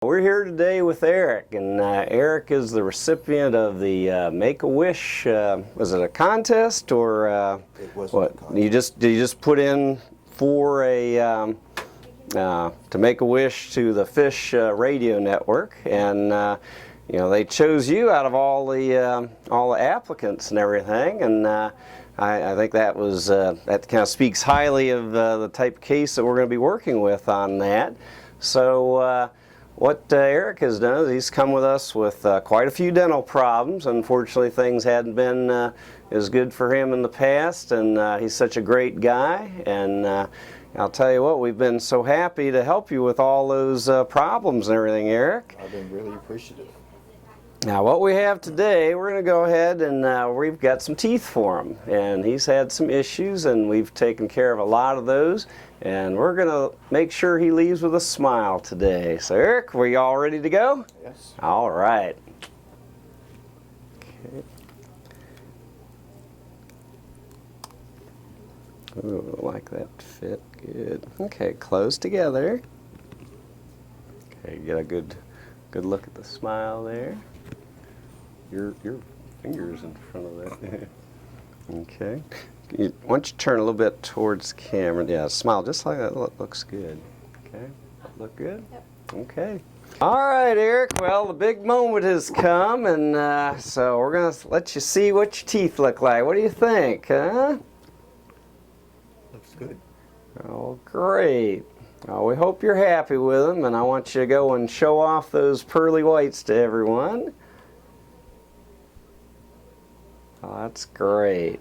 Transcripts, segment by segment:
We're here today with Eric, and Eric is the recipient of the Make-A-Wish. Was it a contest or it wasn't what? A contest. Did you just put in for a to make a wish to the Fish radio network, and you know, they chose you out of all the applicants and everything, and I think that was that kind of speaks highly of the type of case that we're going to be working with on that. So. What Eric has done is he's come with us with quite a few dental problems. Unfortunately, things hadn't been as good for him in the past, and he's such a great guy. And I'll tell you what, we've been so happy to help you with all those problems and everything, Eric. I've been really appreciative. Now, what we have today, we're going to go ahead and we've got some teeth for him. And he's had some issues, and we've taken care of a lot of those. And we're going to make sure he leaves with a smile today. So, Eric, were you all ready to go? Yes. All right. Okay. Ooh, I like that fit. Good. Okay, close together. Okay, get a good look at the smile there. Your fingers in front of that. Okay. Why don't you turn a little bit towards the camera? Yeah, smile just like that. Looks good. Okay. Look good? Yep. Okay. All right, Eric. Well, the big moment has come, and so we're going to let you see what your teeth look like. What do you think, huh? Looks good. Oh, great. Well, we hope you're happy with them, and I want you to go and show off those pearly whites to everyone. Oh, that's great.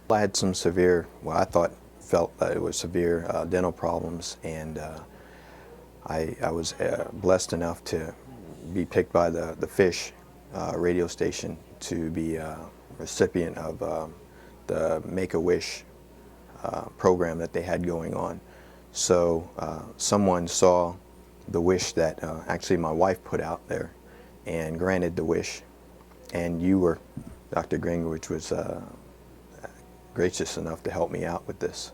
I had some severe, well, I felt that it was severe dental problems, and I was blessed enough to be picked by the Fish radio station to be a recipient of the Make-A-Wish program that they had going on. So someone saw the wish that actually my wife put out there and granted the wish, and you were, Dr. Gangwisch was gracious enough to help me out with this,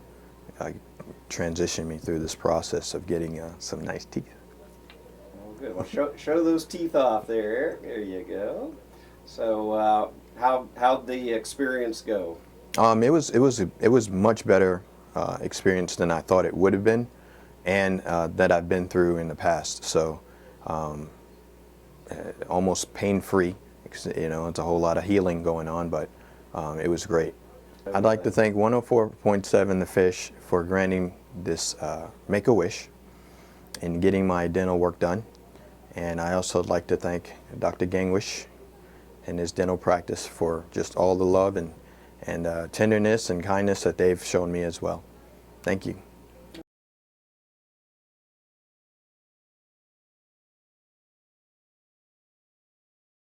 transition me through this process of getting some nice teeth. Oh, good. Well, show those teeth off there, Eric. There you go. So, how'd the experience go? It was much better experience than I thought it would have been, and that I've been through in the past. So, almost pain-free. You know, it's a whole lot of healing going on, but it was great. I'd like to thank 104.7 The Fish for granting this Make-A-Wish and getting my dental work done. And I also would like to thank Dr. Gangwisch and his dental practice for just all the love and tenderness and kindness that they've shown me as well. Thank you.